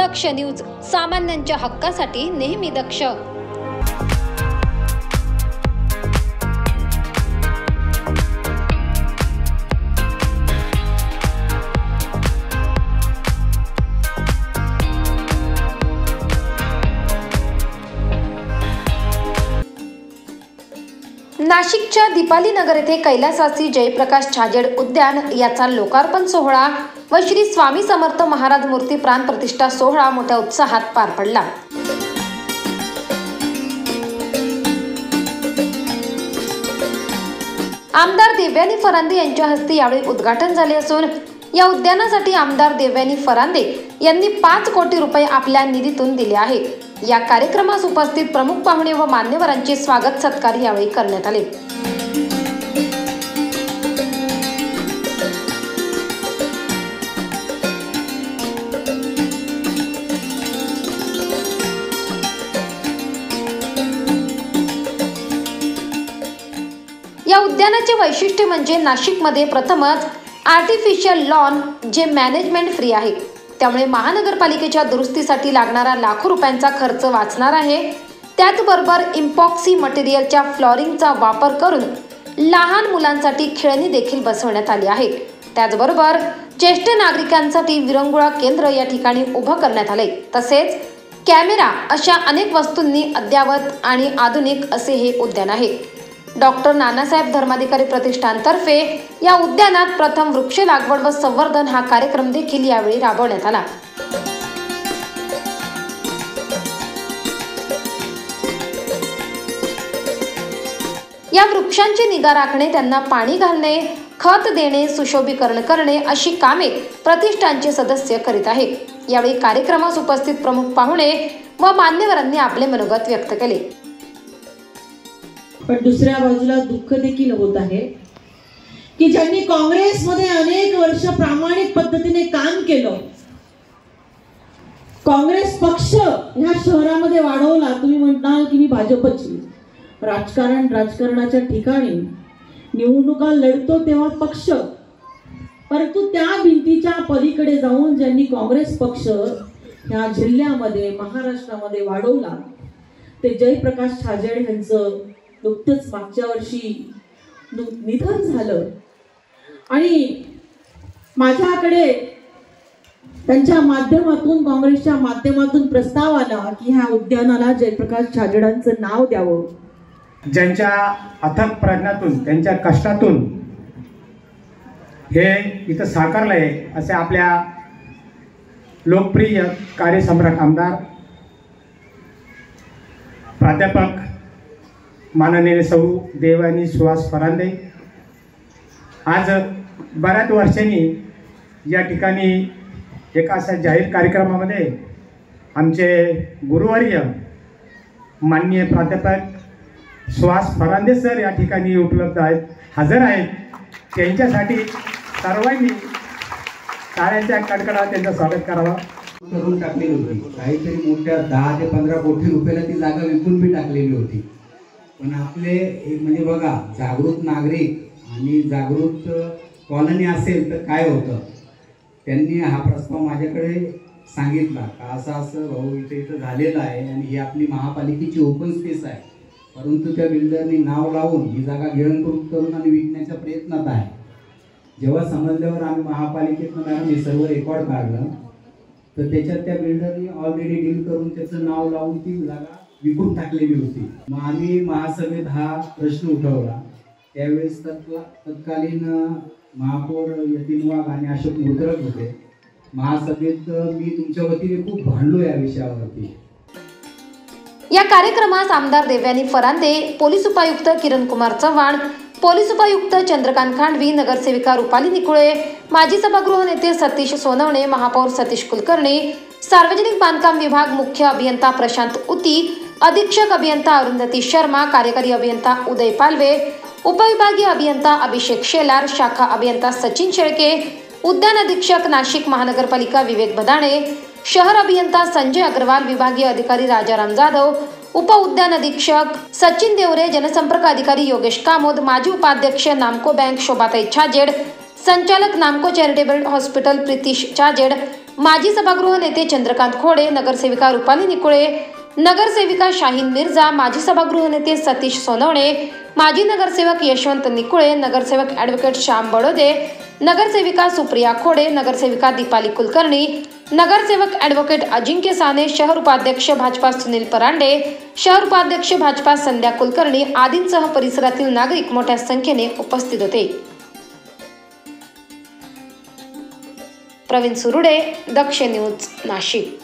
दक्ष news, सामान्यांच्या हक्कासाठी नेहमी दक्ष. नाशिकच्या दीपाली नगर येथे कैलासवासी जयप्रकाश छाजेड उद्यान याचा लोकार्पण सोहळा व श्री स्वामी समर्थ महाराज मूर्ती प्राण प्रतिष्ठा सोहळा मोठ्या उत्साहात पार पडला. आमदार देवयानी फरांदे यांच्या हस्ते यावेळी उद्घाटन झाले असून या उद्यानासाठी आमदार देवयानी फरांदे यांनी 5 कोटी रुपये आपल्या निधीतून दिले आहे. या कार्यक्रमास उपस्थित प्रमुख पाहुणे व मान्यवरांचे स्वागत सत्कार यावेळी करण्यात आले. या उद्यानाचे वैशिष्ट्य म्हणजे नाशिकमध्ये प्रथमच आर्टिफिशियल लॉन जे मॅनेजमेंट फ्री आहे. त्यामुळे महानगरपालिकेच्या दुरुस्तीसाठी लागणारा लाखो रुपयांचा खर्च वाचणार आहे. त्याचबरोबर इम्पॉक्सी मटेरियलच्या फ्लोरिंगचा वापर करून लहान मुलांसाठी खेळणी देखील बसवण्यात आली आहे. त्याचबरोबर ज्येष्ठ नागरिकांसाठी विरंगुळा केंद्र या ठिकाणी उभं करण्यात आले. तसेच कॅमेरा अशा अनेक वस्तूंनी अद्यावत आणि आधुनिक असे हे उद्यान आहे. डॉक्टर नानासाहेब धर्माधिकारी प्रतिष्ठानतर्फे या उद्यानात प्रथम वृक्ष लागवड व संवर्धन हा कार्यक्रम देखील यावेळी राबवण्यात आला. या वृक्षांची निगा राखणे, त्यांना पाणी घालणे, खत देणे, सुशोभीकरण करणे अशी कामे प्रतिष्ठानचे सदस्य करीत आहे. यावेळी कार्यक्रमास उपस्थित प्रमुख पाहुणे व मान्यवरांनी आपले मनोगत व्यक्त केले. पण दुसऱ्या बाजूला दुःख देखील होत आहे की ज्यांनी काँग्रेसमध्ये अनेक वर्ष प्रामाणिक पद्धतीने काम केलं, काँग्रेस पक्ष ह्या शहरामध्ये वाढवला. तुम्ही म्हणताल की मी भाजपची, राजकारणाच्या ठिकाणी निवडणुका लढतो तेव्हा पक्ष, परंतु त्या भिंतीच्या पलीकडे जाऊन ज्यांनी काँग्रेस पक्ष ह्या जिल्ह्यामध्ये महाराष्ट्रामध्ये वाढवला ते जयप्रकाश छाजेड यांचं नुकतंच मागच्या वर्षी निधन झालं. आणि माझ्याकडे त्यांच्या माध्यमातून, काँग्रेसच्या माध्यमातून प्रस्ताव आला की ह्या उद्यानाला जयप्रकाश छाजेडांचं नाव द्यावं. ज्यांच्या अथक प्रयत्नातून, त्यांच्या कष्टातून हे इथं साकारलं आहे असे आपल्या लोकप्रिय कार्यसम्राट आमदार प्राध्यापक माननीय सौ देवयानी सुहास फरांदे आज बऱ्याच वर्षांनी या ठिकाणी एका अशा जाहीर कार्यक्रमामध्ये आमचे गुरुवर्य माननीय प्राध्यापक सुहास फरांदे सर या ठिकाणी उपलब्ध आहेत, हजर आहेत. त्यांच्यासाठी सर्वांनी टाळ्यांच्या कडकडात त्यांचं स्वागत करावं. करून टाकलेली होती, काहीतरी मोठ्या 10 ते 15 कोटी रुपयाला ती जागा विकून बी टाकलेली होती. पण आपले एक म्हणजे बघा, जागृत नागरिक आणि जागृत कॉलनी असेल तर काय होतं, त्यांनी हा प्रस्ताव माझ्याकडे सांगितला का असं भाऊ इथं झालेलं आहे आणि ही आपली महापालिकेची ओपन स्पेस आहे, परंतु त्या बिल्डरनी नाव लावून ही जागा गिळंकृत करून आणि विकण्याच्या प्रयत्नात आहे. जेव्हा समजल्यावर आम्ही महापालिकेतनं हे सर्व रेकॉर्ड काढलं तर त्याच्यात त्या बिल्डरनी ऑलरेडी डील करून त्याचं नाव लावून ती जागा विकून टाकलेली होती. मग आम्ही महासभेत हा प्रश्न उठवला. त्यावेळेस तत्कालीन महापौर यतीन वाघ आणि अशोक मुद्रक होते. महासभेत मी तुमच्या वतीने खूप भांडलो या विषयावरती. या कार्यक्रमास आमदार देवयानी फरांदे, पोलीस उपायुक्त किरण कुमार चव्हाण, पोलीस उपायुक्त चंद्रकांत खांडवी, नगरसेविका रुपाली निकुळे, माजी सभागृह नेते सतीश सोनवणे, महापौर सतीश कुलकर्णी, सार्वजनिक बांधकाम विभाग मुख्य अभियंता प्रशांत उती, अधीक्षक अभियंता अरुंधती शर्मा, कार्यकारी अभियंता उदय पालवे, उपविभागीय अभियंता अभिषेक शेलार, शाखा अभियंता सचिन शेळके, उद्यान अधीक्षक नाशिक महानगरपालिका विवेक बदाणे, शहर अभियंता संजय अग्रवाल, विभागीय अधिकारी राजाराम जाधव, उप उद्यान अधीक्षक सचिन देवरे, जनसंपर्क अधिकारी योगेश कामोद, माजी उपाध्यक्ष नामको बँक शोभाताई छाजेड, संचालक नामको चॅरिटेबल हॉस्पिटल प्रीतीश छाजेड, माजी सभागृह नेते चंद्रकांत खोडे, नगरसेविका रुपाली निकुळे, नगरसेविका शाहीन मिर्झा, माजी सभागृह नेते सतीश सोनवणे, माजी नगरसेवक यशवंत निकुळे, नगरसेवक ॲडव्होकेट श्याम बडोदे, नगरसेविका सुप्रिया खोडे, नगरसेविका दीपाली कुलकर्णी, नगरसेवक ॲडव्होकेट अजिंक्य साने, शहर उपाध्यक्ष भाजपा सुनील परांडे, शहर उपाध्यक्ष भाजपा संध्या कुलकर्णी आदींसह परिसरातील नागरिक मोठ्या संख्येने उपस्थित होते. प्रवीण सुरुडे, दक्ष न्यूज, नाशिक.